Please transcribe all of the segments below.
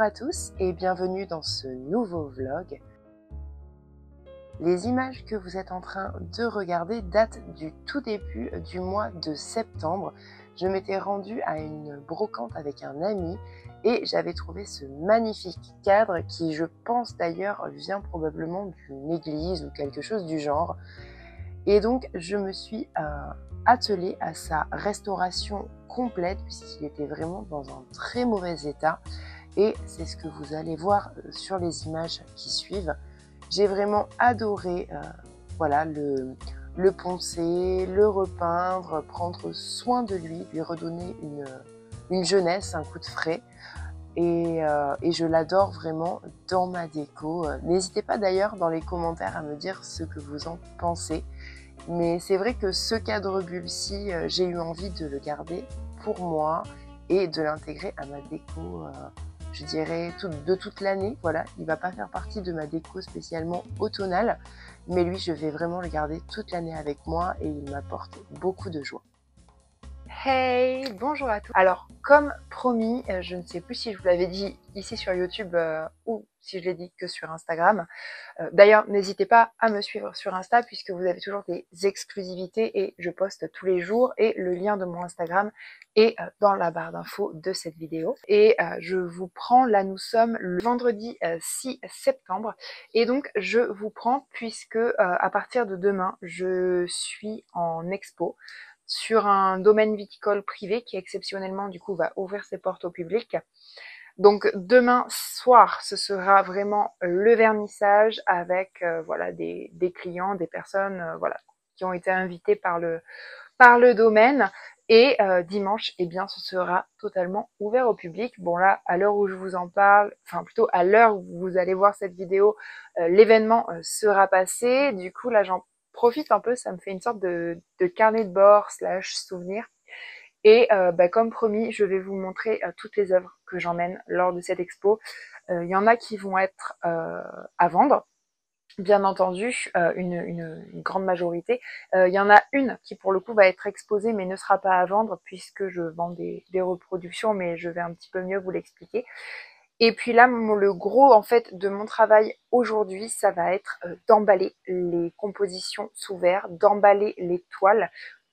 à tous et bienvenue dans ce nouveau vlog. Les images que vous êtes en train de regarder datent du tout début du mois de septembre. Je m'étais rendue à une brocante avec un ami et j'avais trouvé ce magnifique cadre qui, je pense d'ailleurs, vient probablement d'une église ou quelque chose du genre. Et donc, je me suis attelée à sa restauration complète puisqu'il était vraiment dans un très mauvais état. Et c'est ce que vous allez voir sur les images qui suivent. J'ai vraiment adoré voilà, le poncer, le repeindre, prendre soin de lui redonner une jeunesse, un coup de frais. Et je l'adore vraiment dans ma déco. N'hésitez pas d'ailleurs dans les commentaires à me dire ce que vous en pensez. Mais c'est vrai que ce cadre bulle-ci, j'ai eu envie de le garder pour moi et de l'intégrer à ma déco, je dirais, de toute l'année. Voilà, il ne va pas faire partie de ma déco spécialement automnale, mais lui, je vais vraiment le garder toute l'année avec moi et il m'apporte beaucoup de joie. Hey, bonjour à tous. Alors, comme promis, je ne sais plus si je vous l'avais dit ici sur YouTube ou si je l'ai dit que sur Instagram. D'ailleurs, n'hésitez pas à me suivre sur Insta puisque vous avez toujours des exclusivités et je poste tous les jours et le lien de mon Instagram est dans la barre d'infos de cette vidéo. Et je vous prends, là nous sommes le vendredi 6 septembre et donc je vous prends puisque à partir de demain, je suis en expo sur un domaine viticole privé qui exceptionnellement du coup va ouvrir ses portes au public. Donc demain soir, ce sera vraiment le vernissage avec voilà des clients, des personnes voilà qui ont été invitées par le domaine. Et dimanche, eh bien, ce sera totalement ouvert au public. Bon là, à l'heure où je vous en parle, enfin plutôt à l'heure où vous allez voir cette vidéo, l'événement sera passé. Du coup, là, j'en profite un peu, ça me fait une sorte de carnet de bord / souvenir. Et comme promis, je vais vous montrer toutes les œuvres que j'emmène lors de cette expo. Il y en a qui vont être à vendre, bien entendu, une grande majorité. Il y en a une qui pour le coup va être exposée mais ne sera pas à vendre puisque je vends des reproductions, mais je vais un petit peu mieux vous l'expliquer. Et puis là, le gros en fait de mon travail aujourd'hui, ça va être d'emballer les compositions sous verre, d'emballer les toiles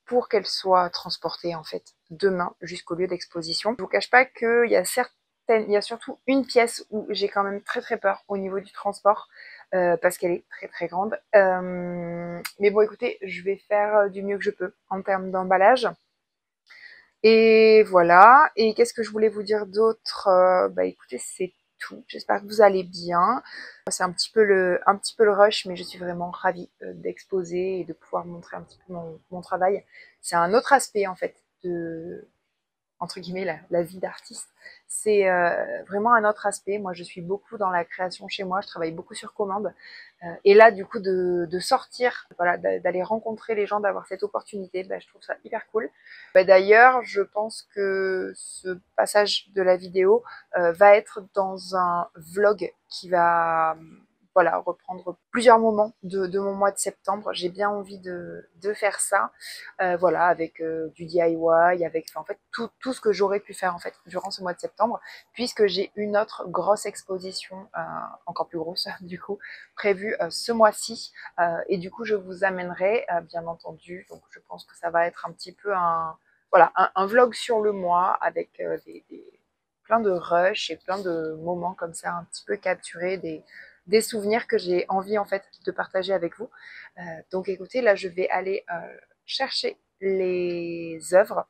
pour qu'elles soient transportées en fait demain jusqu'au lieu d'exposition. Je vous cache pas qu'il y a surtout une pièce où j'ai quand même très peur au niveau du transport parce qu'elle est très grande. Mais bon, écoutez, je vais faire du mieux que je peux en termes d'emballage. Et voilà. Et qu'est-ce que je voulais vous dire d'autre? Écoutez, c'est tout. J'espère que vous allez bien. C'est un petit peu le rush, mais je suis vraiment ravie d'exposer et de pouvoir montrer un petit peu mon travail. C'est un autre aspect en fait de, entre guillemets, la vie d'artiste. C'est vraiment un autre aspect. Moi, je suis beaucoup dans la création chez moi. Je travaille beaucoup sur commande. Et là, du coup, de sortir, voilà, d'aller rencontrer les gens, d'avoir cette opportunité, je trouve ça hyper cool. D'ailleurs, je pense que ce passage de la vidéo va être dans un vlog qui va voilà, reprendre plusieurs moments de mon mois de septembre. J'ai bien envie de faire ça, voilà, avec du DIY, avec en fait tout ce que j'aurais pu faire en fait durant ce mois de septembre, puisque j'ai une autre grosse exposition, encore plus grosse du coup, prévue ce mois-ci, et du coup je vous amènerai bien entendu. Donc je pense que ça va être un petit peu voilà, un vlog sur le mois avec plein de rushs et plein de moments comme ça un petit peu capturés, des souvenirs que j'ai envie en fait de partager avec vous. Donc écoutez, là je vais aller chercher les œuvres,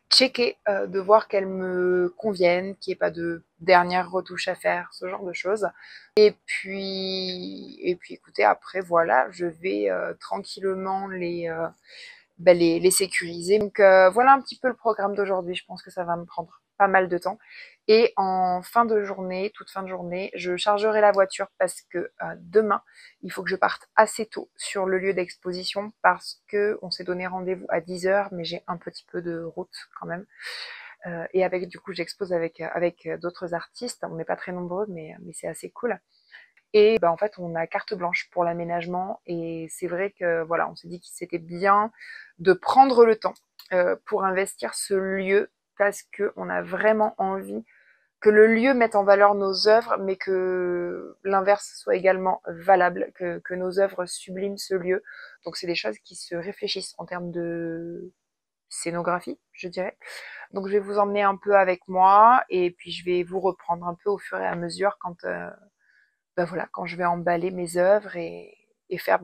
checker, de voir qu'elles me conviennent, qu'il n'y ait pas de dernière retouche à faire, ce genre de choses. Et puis écoutez, après voilà, je vais tranquillement les sécuriser. Donc voilà un petit peu le programme d'aujourd'hui. Je pense que ça va me prendre pas mal de temps. Et en fin de journée, toute fin de journée, je chargerai la voiture parce que demain, il faut que je parte assez tôt sur le lieu d'exposition parce que on s'est donné rendez-vous à 10h, mais j'ai un petit peu de route quand même. Et avec du coup, j'expose avec d'autres artistes. On n'est pas très nombreux, mais c'est assez cool. Et en fait, on a carte blanche pour l'aménagement et c'est vrai que voilà, on s'est dit que c'était bien de prendre le temps pour investir ce lieu parce qu'on a vraiment envie que le lieu mette en valeur nos œuvres, mais que l'inverse soit également valable, que nos œuvres subliment ce lieu. Donc c'est des choses qui se réfléchissent en termes de scénographie, je dirais. Donc je vais vous emmener un peu avec moi et puis je vais vous reprendre un peu au fur et à mesure quand, voilà, quand je vais emballer mes œuvres et faire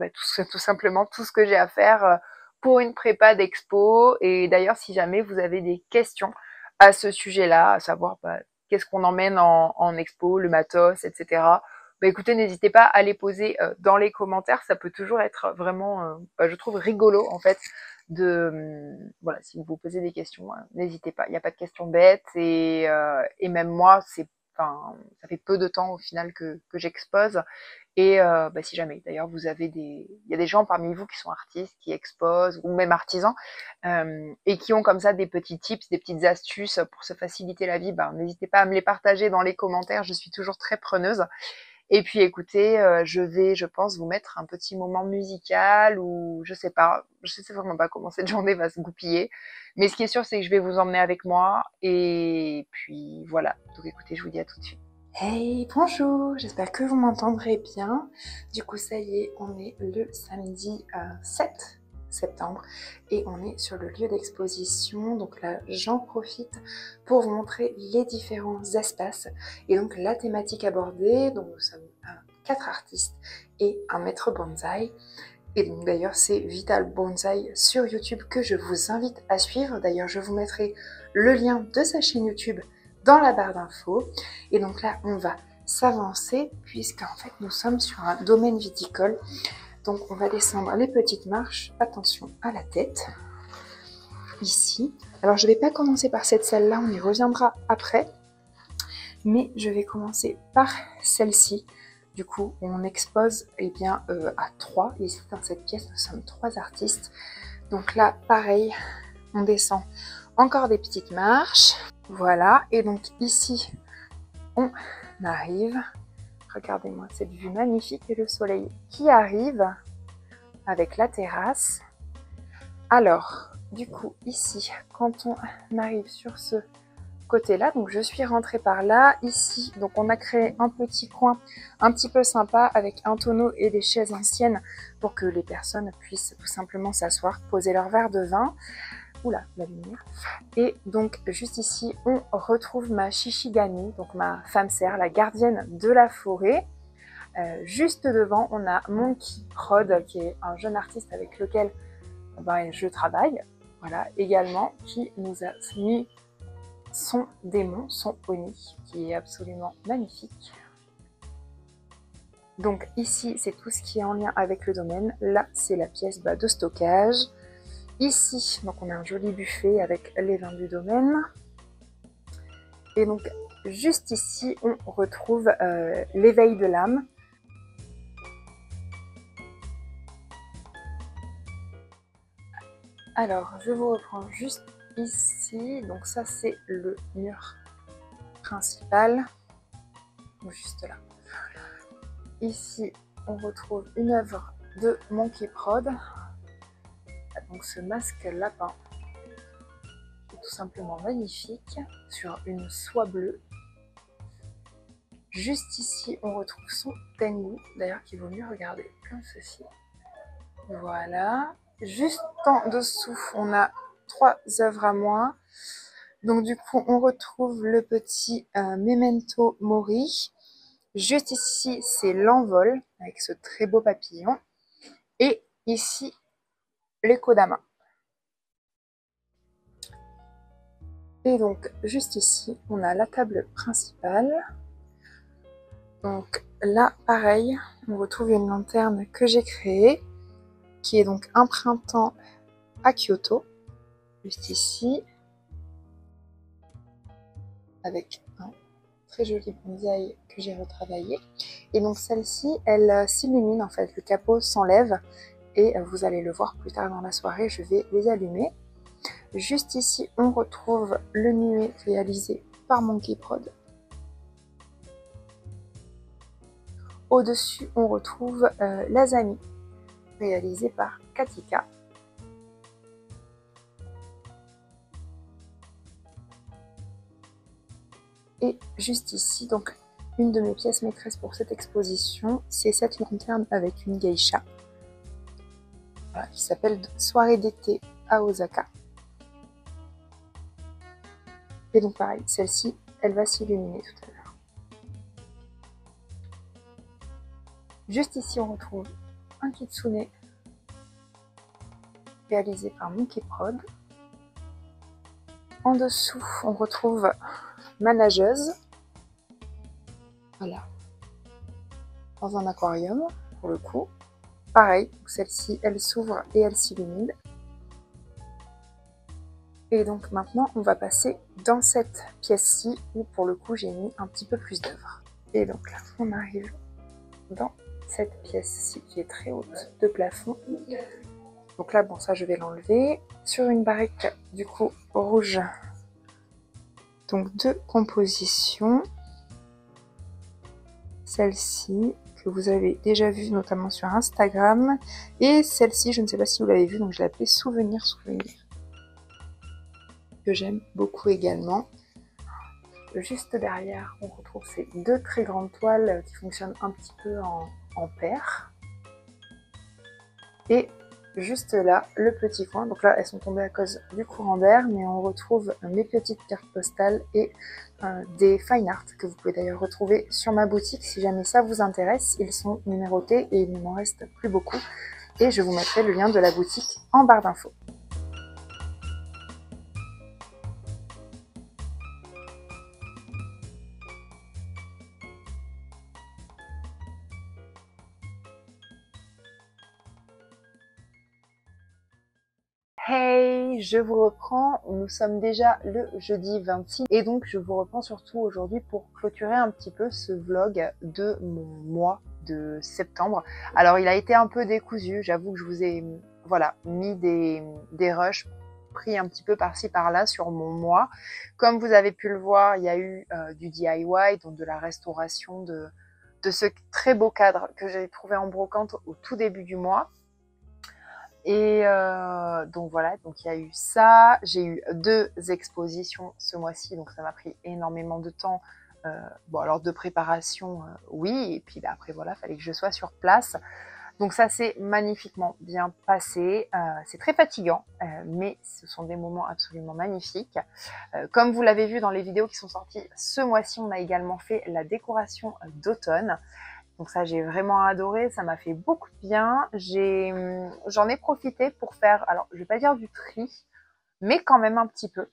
tout simplement tout ce que j'ai à faire pour une prépa d'expo. Et d'ailleurs, si jamais vous avez des questions à ce sujet-là, à savoir qu'est-ce qu'on emmène en expo, le matos, etc. Écoutez, n'hésitez pas à les poser dans les commentaires. Ça peut toujours être vraiment, je trouve, rigolo en fait. Voilà, si vous vous posez des questions, n'hésitez pas. Il n'y a pas de questions bêtes et même moi, enfin, ça fait peu de temps au final que j'expose. Et si jamais, d'ailleurs, il y a des gens parmi vous qui sont artistes, qui exposent, ou même artisans, et qui ont comme ça des petits tips, des petites astuces pour se faciliter la vie, n'hésitez pas à me les partager dans les commentaires, je suis toujours très preneuse. Et puis écoutez, je vais, je pense, vous mettre un petit moment musical ou je sais pas, je sais vraiment pas comment cette journée va se goupiller. Mais ce qui est sûr, c'est que je vais vous emmener avec moi. Et puis voilà. Donc écoutez, je vous dis à tout de suite. Hey, bonjour, j'espère que vous m'entendrez bien. Du coup, ça y est, on est le samedi 7 septembre et on est sur le lieu d'exposition. Donc là, j'en profite pour vous montrer les différents espaces et donc la thématique abordée. Donc nous sommes 4 artistes et un maître bonsaï. Et donc d'ailleurs, c'est Vital Bonsaï sur YouTube que je vous invite à suivre. D'ailleurs, je vous mettrai le lien de sa chaîne YouTube dans la barre d'infos. Et donc là, on va s'avancer puisqu'en fait, nous sommes sur un domaine viticole. Donc on va descendre les petites marches. Attention à la tête. Ici. Alors je ne vais pas commencer par cette salle-là, on y reviendra après. Mais je vais commencer par celle-ci. Du coup, on expose à 3. Ici, dans cette pièce, nous sommes 3 artistes. Donc là, pareil, on descend encore des petites marches. Voilà. Et donc ici, on arrive. Regardez-moi cette vue magnifique et le soleil qui arrive avec la terrasse. Alors, du coup, ici, quand on arrive sur ce côté-là, donc je suis rentrée par là. Ici, donc on a créé un petit coin un petit peu sympa avec un tonneau et des chaises anciennes pour que les personnes puissent tout simplement s'asseoir, poser leur verre de vin. Oula, la lumière. Et donc juste ici, on retrouve ma Shishigami, donc ma femme serre, la gardienne de la forêt. Juste devant, on a Monkey Prod, qui est un jeune artiste avec lequel je travaille, voilà, également, qui nous a mis son démon, son Oni, qui est absolument magnifique. Donc ici, c'est tout ce qui est en lien avec le domaine. Là, c'est la pièce de stockage. Ici, donc on a un joli buffet avec les vins du domaine. Et donc, juste ici, on retrouve l'éveil de l'âme. Alors, je vous reprends juste ici. Donc ça, c'est le mur principal. Juste là. Ici, on retrouve une œuvre de Monkey Prod. Donc ce masque lapin est tout simplement magnifique sur une soie bleue. Juste ici, on retrouve son Tengu, d'ailleurs qu'il vaut mieux regarder comme ceci. Voilà. Juste en dessous, on a 3 œuvres à moi. Donc du coup, on retrouve le petit Memento Mori. Juste ici, c'est l'envol avec ce très beau papillon. Et ici, les Kodama. Et donc, juste ici, on a la table principale. Donc là, pareil, on retrouve une lanterne que j'ai créée, qui est donc un printemps à Kyoto, juste ici, avec un très joli bonsaï que j'ai retravaillé. Et donc celle-ci, elle s'illumine en fait, le capot s'enlève, et vous allez le voir plus tard dans la soirée, je vais les allumer. Juste ici, on retrouve le nuet réalisé par Monkey Prod. Au-dessus, on retrouve l'Azami, réalisé par Katika. Et juste ici, donc une de mes pièces maîtresses pour cette exposition, c'est cette lanterne avec une geisha, voilà, qui s'appelle Soirée d'été à Osaka. Et donc pareil, celle-ci, elle va s'illuminer tout à l'heure. Juste ici, on retrouve un kitsune réalisé par Monkey Prod. En dessous, on retrouve ma nageuse, voilà, dans un aquarium pour le coup. Pareil, celle-ci, elle s'ouvre et elle s'illumine. Et donc maintenant, on va passer dans cette pièce-ci où pour le coup, j'ai mis un petit peu plus d'œuvres. Et donc là, on arrive dans cette pièce-ci qui est très haute de plafond. Donc là, bon, ça, je vais l'enlever. Sur une barrique, du coup, rouge. Donc, deux compositions. Celle-ci, que vous avez déjà vue notamment sur Instagram. Et celle-ci, je ne sais pas si vous l'avez vue, donc je l'ai appelée Souvenir, Souvenir. Que j'aime beaucoup également. Juste derrière, on retrouve ces deux très grandes toiles qui fonctionnent un petit peu en paire. Et juste là, le petit coin. Donc là, elles sont tombées à cause du courant d'air, mais on retrouve mes petites cartes postales et des fine art que vous pouvez d'ailleurs retrouver sur ma boutique si jamais ça vous intéresse. Ils sont numérotés et il ne m'en reste plus beaucoup. Et je vous mettrai le lien de la boutique en barre d'infos. Hey, je vous reprends, nous sommes déjà le jeudi 26 et donc je vous reprends surtout aujourd'hui pour clôturer un petit peu ce vlog de mon mois de septembre. Alors il a été un peu décousu, j'avoue que je vous ai voilà, mis des rushs pris un petit peu par-ci par-là sur mon mois. Comme vous avez pu le voir, il y a eu du DIY, donc de la restauration de ce très beau cadre que j'ai trouvé en brocante au tout début du mois. Et donc voilà, donc il y a eu ça. J'ai eu 2 expositions ce mois-ci, donc ça m'a pris énormément de temps. Bon alors de préparation, oui, et puis bah, après voilà, fallait que je sois sur place. Donc ça s'est magnifiquement bien passé. C'est très fatigant, mais ce sont des moments absolument magnifiques. Comme vous l'avez vu dans les vidéos qui sont sorties ce mois-ci, on a également fait la décoration d'automne. Donc ça, j'ai vraiment adoré, ça m'a fait beaucoup de bien. J'en ai profité pour faire, alors je vais pas dire du tri, mais quand même un petit peu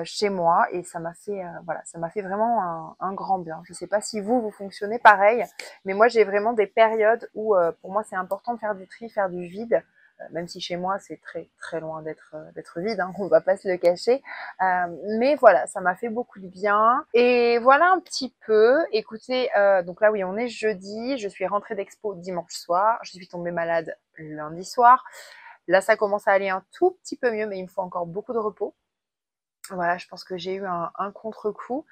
chez moi. Et ça m'a fait, voilà, ça m'a fait vraiment un grand bien. Je sais pas si vous fonctionnez pareil, mais moi j'ai vraiment des périodes où pour moi c'est important de faire du tri, faire du vide. Même si chez moi c'est très très loin d'être vide, hein, on va pas se le cacher. Mais voilà, ça m'a fait beaucoup de bien. Et voilà un petit peu. Écoutez, donc là oui, on est jeudi. Je suis rentrée d'expo dimanche soir. Je suis tombée malade lundi soir. Là, ça commence à aller un tout petit peu mieux, mais il me faut encore beaucoup de repos. Voilà, je pense que j'ai eu un contre-coup.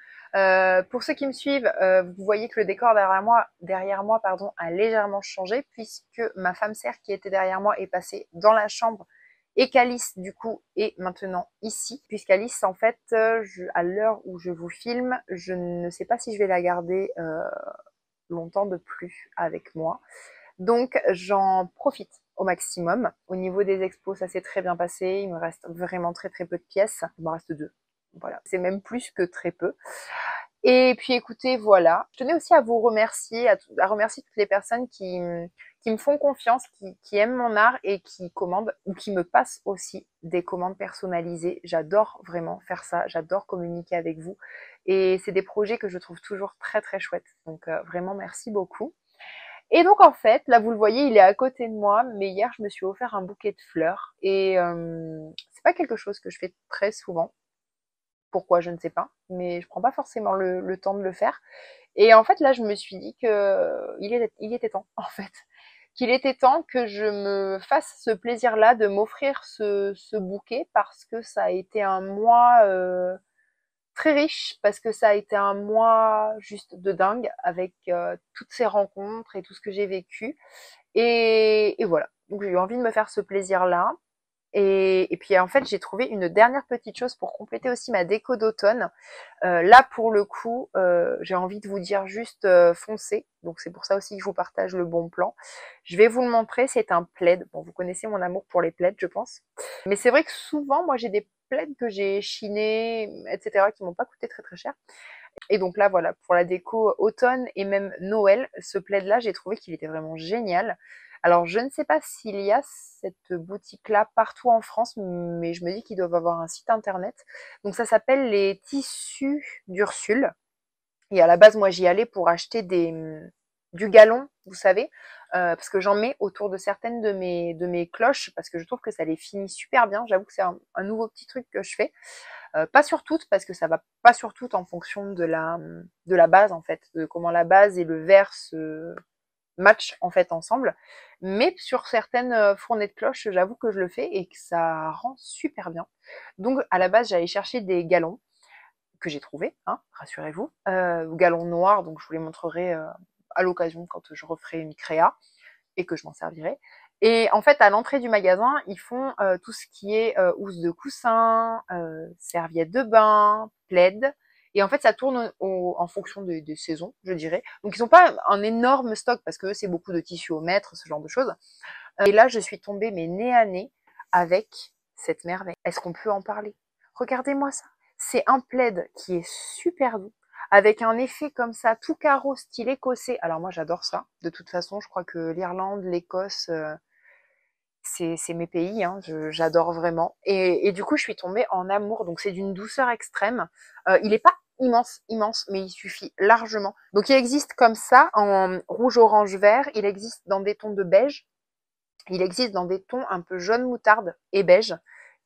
Pour ceux qui me suivent, vous voyez que le décor derrière moi, a légèrement changé puisque ma femme serre qui était derrière moi est passée dans la chambre et qu'Alice, du coup, est maintenant ici. Puisqu'Alice, en fait, à l'heure où je vous filme, je ne sais pas si je vais la garder longtemps de plus avec moi. Donc, j'en profite au maximum. Au niveau des expos, ça s'est très bien passé. Il me reste vraiment très très peu de pièces. Il me reste 2. Voilà, c'est même plus que très peu. Et puis écoutez, voilà. Je tenais aussi à vous remercier, à remercier toutes les personnes qui me font confiance, qui aiment mon art et qui commandent ou qui me passent aussi des commandes personnalisées. J'adore vraiment faire ça. J'adore communiquer avec vous. Et c'est des projets que je trouve toujours très très chouettes. Donc vraiment merci beaucoup. Et donc en fait, là vous le voyez, il est à côté de moi, mais hier je me suis offert un bouquet de fleurs et c'est pas quelque chose que je fais très souvent. Pourquoi, je ne sais pas, mais je prends pas forcément le temps de le faire. Et en fait là, je me suis dit que il était temps en fait, qu'il était temps que je me fasse ce plaisir-là de m'offrir ce bouquet parce que ça a été un mois très riche parce que ça a été un mois juste de dingue avec toutes ces rencontres et tout ce que j'ai vécu. Et voilà. Donc j'ai eu envie de me faire ce plaisir-là. Et puis en fait, j'ai trouvé une dernière petite chose pour compléter aussi ma déco d'automne. Là, pour le coup, j'ai envie de vous dire juste foncez. Donc c'est pour ça aussi que je vous partage le bon plan. Je vais vous le montrer, c'est un plaid. Bon, vous connaissez mon amour pour les plaids, je pense. Mais c'est vrai que souvent, moi, j'ai des plaids que j'ai chinés, etc., qui m'ont pas coûté très très cher. Et donc là, voilà, pour la déco automne et même Noël, ce plaid-là, j'ai trouvé qu'il était vraiment génial. Alors, je ne sais pas s'il y a cette boutique-là partout en France, mais je me dis qu'ils doivent avoir un site internet. Donc, ça s'appelle les tissus d'Ursule. Et à la base, moi, j'y allais pour acheter du galon, vous savez, parce que j'en mets autour de certaines de mes cloches, parce que je trouve que ça les finit super bien. J'avoue que c'est un nouveau petit truc que je fais. Pas sur toutes, parce que ça va pas sur toutes en fonction de la base, en fait, de comment la base et le verre se matchent, en fait, ensemble. Mais sur certaines fournées de cloches, j'avoue que je le fais et que ça rend super bien. Donc, à la base, j'allais chercher des galons que j'ai trouvés, hein, rassurez-vous. Galons noirs, donc je vous les montrerai à l'occasion quand je referai une créa et que je m'en servirai. Et en fait, à l'entrée du magasin, ils font tout ce qui est housse de coussin, serviettes de bain, plaid. Et en fait, ça tourne en fonction des saisons, je dirais. Donc, ils n'ont pas un énorme stock parce que c'est beaucoup de tissus au mètre, ce genre de choses. Et là, je suis tombée, mais nez à nez, avec cette merveille. Est-ce qu'on peut en parler? Regardez-moi ça. C'est un plaid qui est super doux, avec un effet comme ça, tout carreau, style écossais. Alors moi, j'adore ça. De toute façon, je crois que l'Irlande, l'Écosse, c'est mes pays. Hein. J'adore vraiment. Et du coup, je suis tombée en amour. Donc, c'est d'une douceur extrême. Il n'est pas immense, mais il suffit largement. Donc, il existe comme ça, en rouge, orange, vert. Il existe dans des tons de beige. Il existe dans des tons un peu jaune moutarde et beige.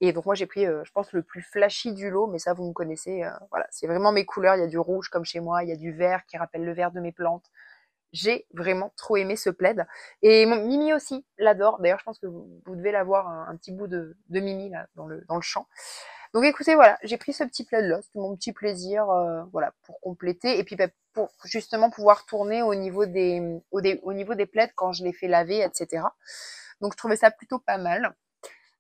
Et donc moi j'ai pris, je pense, le plus flashy du lot, mais ça vous me connaissez. Voilà, c'est vraiment mes couleurs. Il y a du rouge comme chez moi, il y a du vert qui rappelle le vert de mes plantes. J'ai vraiment trop aimé ce plaid. Et Mimi aussi l'adore. D'ailleurs, je pense que vous devez l'avoir un petit bout de Mimi là dans le champ. Donc écoutez, voilà, j'ai pris ce petit plaid-là. C'était mon petit plaisir, voilà, pour compléter. Et puis pour justement pouvoir tourner au niveau au niveau des plaids quand je les fais laver, etc. Donc je trouvais ça plutôt pas mal.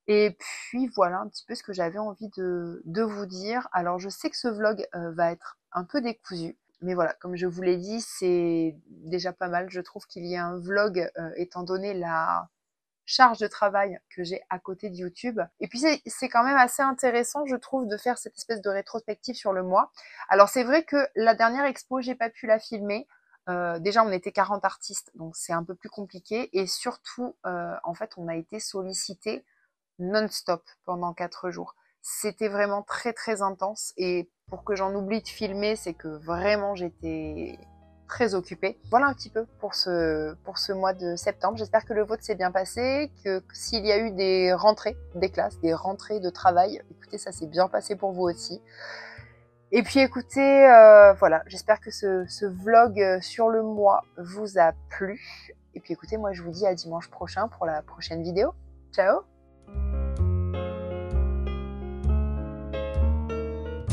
Et puis voilà un petit peu ce que j'avais envie de vous dire. Alors je sais que ce vlog va être un peu décousu. Mais voilà, comme je vous l'ai dit, c'est déjà pas mal. Je trouve qu'il y a un vlog étant donné la charge de travail que j'ai à côté de YouTube. Et puis c'est quand même assez intéressant, je trouve, de faire cette espèce de rétrospective sur le mois. Alors c'est vrai que la dernière expo, j'ai pas pu la filmer. Déjà, on était 40 artistes, donc c'est un peu plus compliqué. Et surtout, en fait, on a été sollicité non-stop pendant 4 jours. C'était vraiment très très intense. Et pour que j'en oublie de filmer, c'est que vraiment j'étais très occupée. Voilà un petit peu pour ce mois de septembre. J'espère que le vôtre s'est bien passé, que s'il y a eu des rentrées des classes, des rentrées de travail, écoutez, ça s'est bien passé pour vous aussi. Et puis écoutez, voilà, j'espère que ce vlog sur le mois vous a plu. Et puis écoutez, moi je vous dis à dimanche prochain pour la prochaine vidéo. Ciao!